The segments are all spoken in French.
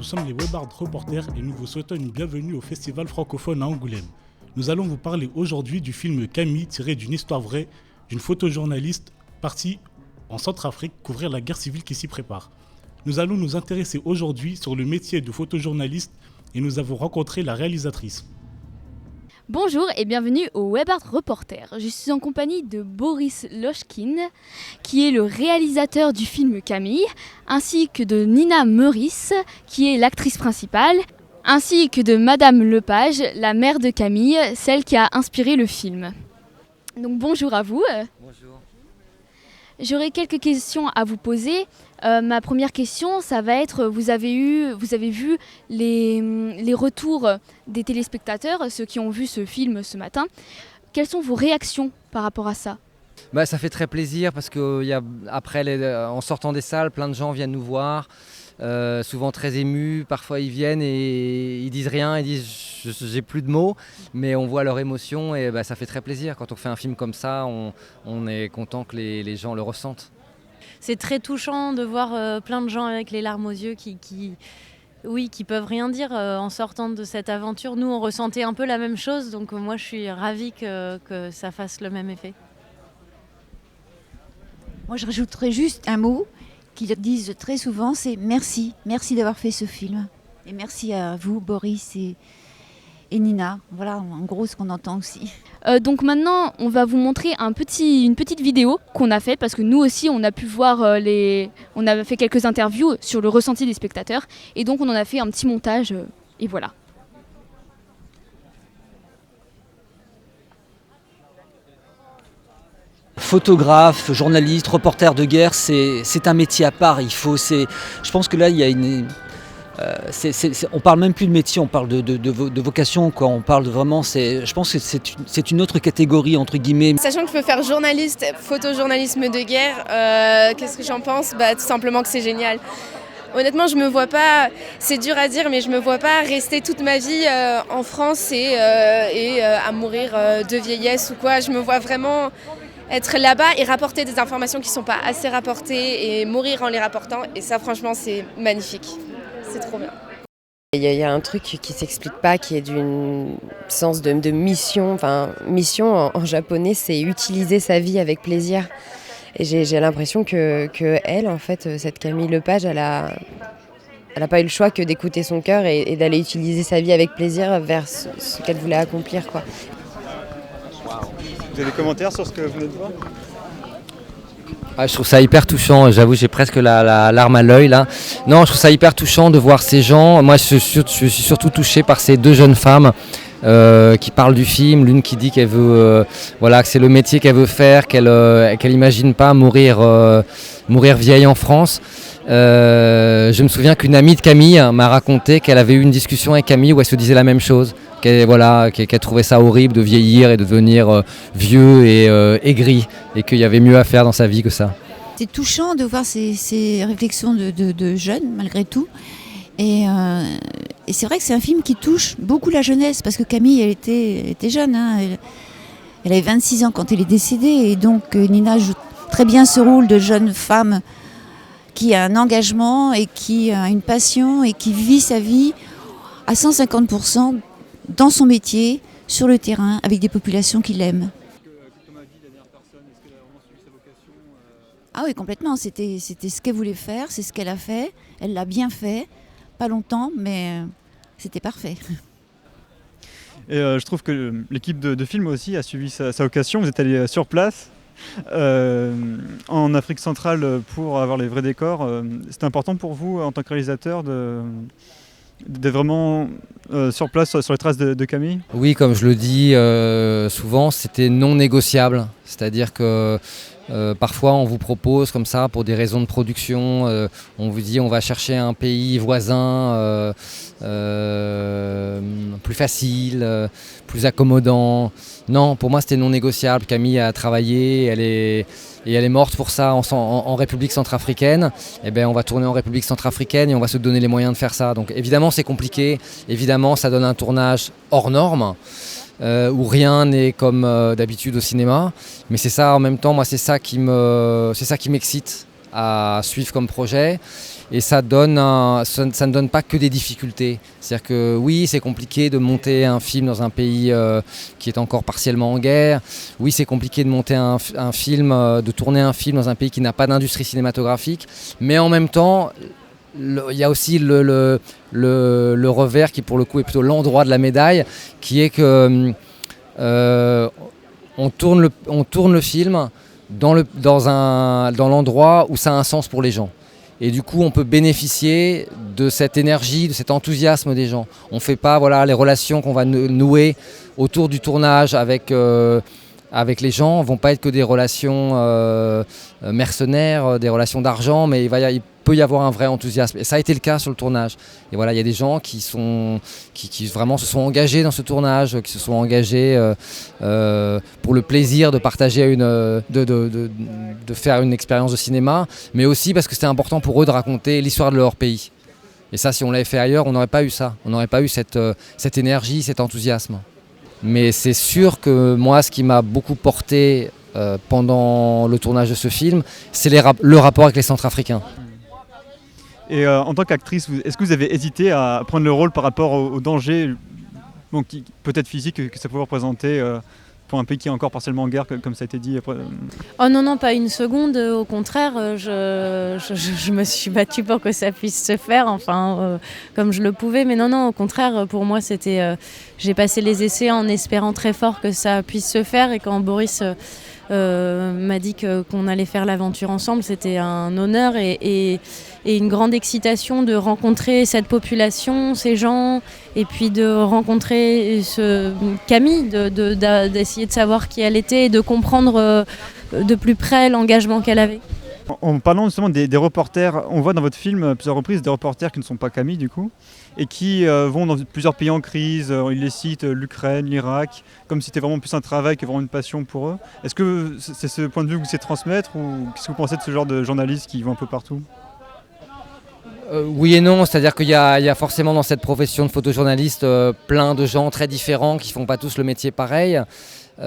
sommes les Webart Reporters et nous vous souhaitons une bienvenue au Festival francophone à Angoulême. Nous allons vous parler aujourd'hui du film Camille, tiré d'une histoire vraie d'une photojournaliste partie en Centrafrique couvrir la guerre civile qui s'y prépare. Nous allons nous intéresser aujourd'hui sur le métier de photojournaliste et nous avons rencontré la réalisatrice. Bonjour et bienvenue au Webart Reporter. Je suis en compagnie de Boris Lochkin, qui est le réalisateur du film Camille, ainsi que de Nina Meurice, qui est l'actrice principale, ainsi que de Madame Lepage, la mère de Camille, celle qui a inspiré le film. Donc bonjour à vous. Bonjour. J'aurais quelques questions à vous poser. Ma première question, ça va être, vous avez vu les retours des téléspectateurs, ceux qui ont vu ce film ce matin. Quelles sont vos réactions par rapport à ça ? Ça fait très plaisir parce en sortant des salles, plein de gens viennent nous voir, souvent très émus. Parfois ils viennent et ils disent rien, ils disent j'ai plus de mots, mais on voit leur émotion et ça fait très plaisir. Quand on fait un film comme ça, on est content que les gens le ressentent. C'est très touchant de voir plein de gens avec les larmes aux yeux qui peuvent rien dire en sortant de cette aventure. Nous, on ressentait un peu la même chose, donc moi, je suis ravie que ça fasse le même effet. Moi, je rajouterais juste un mot qu'ils disent très souvent, c'est merci. Merci d'avoir fait ce film. Et merci à vous, Boris et Nina. Voilà, en gros, ce qu'on entend aussi. Donc maintenant, on va vous montrer une petite vidéo qu'on a fait, parce que nous aussi, on a pu voir on a fait quelques interviews sur le ressenti des spectateurs, et donc on en a fait un petit montage, et voilà. Photographe, journaliste, reporter de guerre, c'est un métier à part. Je pense que là, il y a on parle même plus de métier, on parle de vocation, quoi. On parle vraiment, je pense que c'est une autre catégorie, entre guillemets. Sachant que je peux faire journaliste, photojournalisme de guerre, qu'est-ce que j'en pense ? Tout simplement que c'est génial. Honnêtement, je me vois pas, c'est dur à dire, mais je me vois pas rester toute ma vie en France et à mourir de vieillesse ou quoi. Je me vois vraiment être là-bas et rapporter des informations qui sont pas assez rapportées et mourir en les rapportant. Et ça, franchement, c'est magnifique. C'est trop bien. Il y a un truc qui s'explique pas, qui est d'une sens de mission. Enfin, mission en japonais, c'est utiliser sa vie avec plaisir. Et j'ai l'impression que elle, en fait, cette Camille Lepage, elle a pas eu le choix que d'écouter son cœur et d'aller utiliser sa vie avec plaisir vers ce qu'elle voulait accomplir, quoi. Vous avez des commentaires sur ce que vous venez de voir ? Je trouve ça hyper touchant, j'avoue j'ai presque la larme à l'œil là. Non, je trouve ça hyper touchant de voir ces gens. Moi je suis surtout touché par ces deux jeunes femmes qui parlent du film. L'une qui dit qu'elle veut, que c'est le métier qu'elle veut faire, qu'elle imagine pas mourir vieille en France. Je me souviens qu'une amie de Camille m'a raconté qu'elle avait eu une discussion avec Camille où elle se disait la même chose. Qu'elle trouvait ça horrible de vieillir et de devenir vieux et aigri, et qu'il y avait mieux à faire dans sa vie que ça. C'est touchant de voir ces réflexions de jeunes, malgré tout. Et c'est vrai que c'est un film qui touche beaucoup la jeunesse, parce que Camille, elle était jeune. Elle avait 26 ans quand elle est décédée, et donc Nina joue très bien ce rôle de jeune femme qui a un engagement et qui a une passion et qui vit sa vie à 150% dans son métier, sur le terrain, avec des populations qui l'aiment. Ah oui, complètement. C'était ce qu'elle voulait faire, c'est ce qu'elle a fait. Elle l'a bien fait, pas longtemps, mais c'était parfait. Et je trouve que l'équipe de film aussi a suivi sa vocation. Vous êtes allé sur place en Afrique centrale pour avoir les vrais décors. C'était important pour vous, en tant que réalisateur, d'être vraiment sur place, sur les traces de Camille ? Oui, comme je le dis souvent, c'était non négociable. C'est-à-dire que parfois on vous propose comme ça pour des raisons de production, on vous dit on va chercher un pays voisin plus facile, plus accommodant. Non, pour moi c'était non négociable. Camille a travaillé, elle est morte pour ça en République centrafricaine. Eh bien, on va tourner en République centrafricaine et on va se donner les moyens de faire ça. Donc évidemment c'est compliqué, évidemment ça donne un tournage hors norme. Où rien n'est comme d'habitude au cinéma, mais c'est ça en même temps, moi c'est ça qui m'excite, à suivre comme projet. Et ça ne donne pas que des difficultés. C'est-à-dire que oui, c'est compliqué de monter un film dans un pays qui est encore partiellement en guerre. Oui, c'est compliqué de monter un film, de tourner un film dans un pays qui n'a pas d'industrie cinématographique. Mais en même temps, il y a aussi le revers qui pour le coup est plutôt l'endroit de la médaille, qui est que on tourne le film dans l'endroit où ça a un sens pour les gens. Et du coup, on peut bénéficier de cette énergie, de cet enthousiasme des gens. On ne fait pas les relations qu'on va nouer autour du tournage avec les gens. Ne vont pas être que des relations mercenaires, des relations d'argent, mais il peut y avoir un vrai enthousiasme. Et ça a été le cas sur le tournage. Et voilà, il y a des gens qui vraiment se sont engagés dans ce tournage, qui se sont engagés pour le plaisir de partager de faire une expérience de cinéma, mais aussi parce que c'était important pour eux de raconter l'histoire de leur pays. Et ça, si on l'avait fait ailleurs, on n'aurait pas eu ça. On n'aurait pas eu cette énergie, cet enthousiasme. Mais c'est sûr que moi, ce qui m'a beaucoup porté pendant le tournage de ce film, c'est le rapport avec les Centrafricains. Et en tant qu'actrice, est-ce que vous avez hésité à prendre le rôle par rapport au danger, peut-être physique, que ça pouvait représenter pour un pays qui est encore partiellement en guerre, comme ça a été dit? Oh non, pas une seconde. Au contraire, je me suis battue pour que ça puisse se faire, comme je le pouvais. Mais non, au contraire, pour moi, j'ai passé les essais en espérant très fort que ça puisse se faire. Et quand Boris m'a dit qu'on allait faire l'aventure ensemble, c'était un honneur et une grande excitation de rencontrer cette population, ces gens, et puis de rencontrer Camille, d'essayer de savoir qui elle était et de comprendre de plus près l'engagement qu'elle avait. En parlant justement des reporters, on voit dans votre film à plusieurs reprises des reporters qui ne sont pas Camille du coup, et qui vont dans plusieurs pays en crise. Ils les citent, l'Ukraine, l'Irak, comme si c'était vraiment plus un travail que vraiment une passion pour eux. Est-ce que c'est ce point de vue que vous essayez de transmettre, ou qu'est-ce que vous pensez de ce genre de journalistes qui vont un peu partout? Oui et non, c'est-à-dire qu'il y a forcément dans cette profession de photojournaliste plein de gens très différents qui ne font pas tous le métier pareil. Il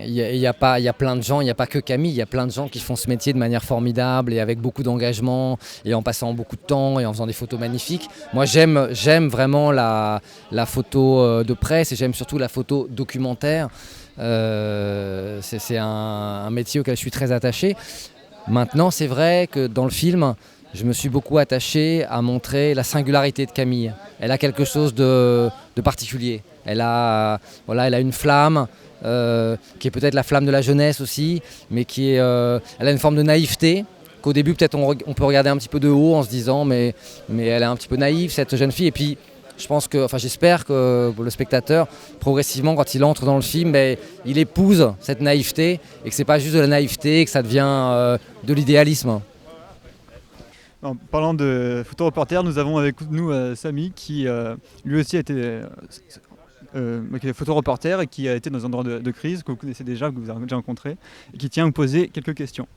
y a plein de gens, il n'y a pas que Camille, il y a plein de gens qui font ce métier de manière formidable et avec beaucoup d'engagement et en passant beaucoup de temps et en faisant des photos magnifiques. Moi j'aime vraiment la photo de presse et j'aime surtout la photo documentaire. C'est un métier auquel je suis très attaché. Maintenant, c'est vrai que dans le film, je me suis beaucoup attaché à montrer la singularité de Camille. Elle a quelque chose de particulier. Elle a une flamme, qui est peut-être la flamme de la jeunesse aussi, mais elle a une forme de naïveté, qu'au début peut-être on peut regarder un petit peu de haut en se disant mais elle est un petit peu naïve cette jeune fille. Et puis j'espère que le spectateur, progressivement, quand il entre dans le film, il épouse cette naïveté et que c'est pas juste de la naïveté, que ça devient de l'idéalisme. En parlant de photoreporter, nous avons avec nous Samy qui lui aussi a été photoreporter et qui a été dans un endroit de crise que vous connaissez déjà, que vous avez déjà rencontré, et qui tient à vous poser quelques questions.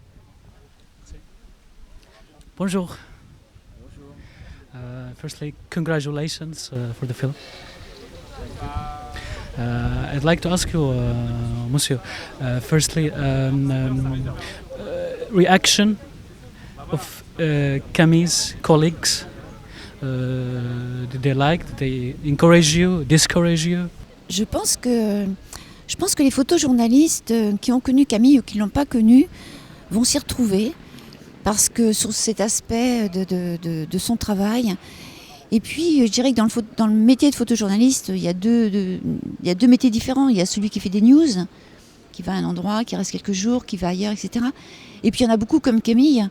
Bonjour. Firstly, congratulations for the film. I'd like to ask you, Monsieur, firstly, reaction of Camille's colleagues. Did they like? Did they encourage you, discourage you? Je pense que les photojournalistes qui ont connu Camille ou qui ne l'ont pas connue vont s'y retrouver, parce que sur cet aspect de son travail. Et puis je dirais que dans le métier de photojournaliste, il y a deux métiers différents. Il y a celui qui fait des news, qui va à un endroit, qui reste quelques jours, qui va ailleurs, etc. Et puis il y en a beaucoup comme Camille,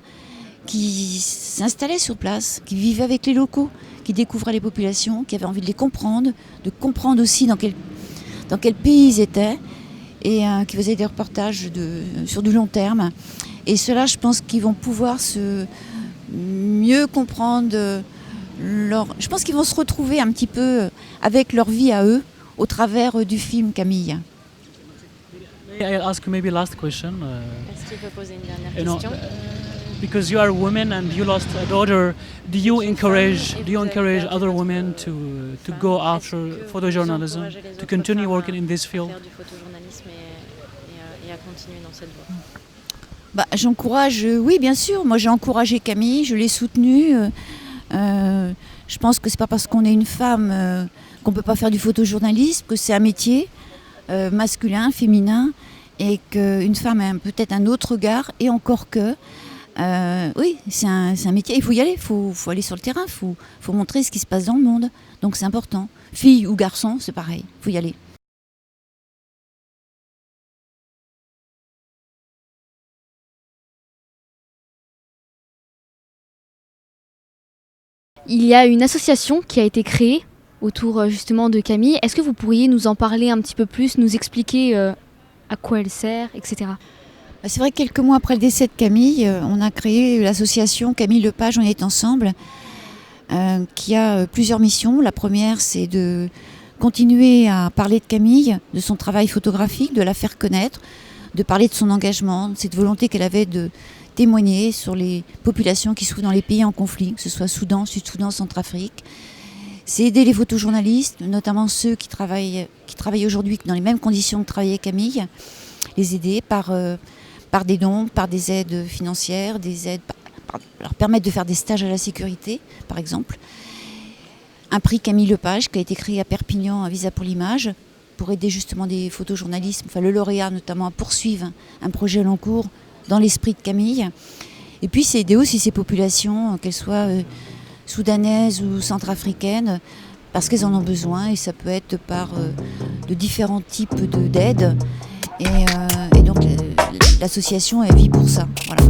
qui s'installaient sur place, qui vivaient avec les locaux, qui découvraient les populations, qui avaient envie de les comprendre, de comprendre aussi dans quel pays ils étaient, et qui faisaient des reportages sur du long terme. Et ceux-là, je pense qu'ils vont pouvoir mieux comprendre je pense qu'ils vont se retrouver un petit peu avec leur vie à eux au travers du film Camille. I'll ask you maybe last question. Est-ce qu'il peut poser une dernière question? Because you are a woman and you lost a daughter, do you encourage other women to go after photojournalism, to continue working in this field? Faire du photojournalisme et à continuer dans cette voie. J'encourage, oui bien sûr, moi j'ai encouragé Camille, je l'ai soutenue. Je pense que c'est pas parce qu'on est une femme qu'on peut pas faire du photojournalisme, que c'est un métier masculin, féminin, et qu'une femme a peut-être un autre regard, et encore que, oui, c'est un métier, il faut y aller, il faut aller sur le terrain, il faut montrer ce qui se passe dans le monde, donc c'est important. Fille ou garçon, c'est pareil, il faut y aller. Il y a une association qui a été créée autour justement de Camille. Est-ce que vous pourriez nous en parler un petit peu plus, nous expliquer à quoi elle sert, etc. C'est vrai que quelques mois après le décès de Camille, on a créé l'association Camille Lepage, on est ensemble, qui a plusieurs missions. La première, c'est de continuer à parler de Camille, de son travail photographique, de la faire connaître, de parler de son engagement, de cette volonté qu'elle avait de témoigner sur les populations qui se trouvent dans les pays en conflit, que ce soit Soudan, Sud-Soudan, Centrafrique. C'est aider les photojournalistes, notamment ceux qui travaillent aujourd'hui dans les mêmes conditions que travaillait Camille, les aider par des dons, par des aides financières, des aides, leur permettre de faire des stages à la sécurité, par exemple. Un prix Camille Lepage qui a été créé à Perpignan, à Visa pour l'image, pour aider justement des photojournalistes, le lauréat notamment, à poursuivre un projet long cours dans l'esprit de Camille. Et puis c'est aider aussi ces populations, qu'elles soient soudanaises ou centrafricaines, parce qu'elles en ont besoin, et ça peut être par de différents types d'aides. Et donc l'association, elle vit pour ça. Voilà.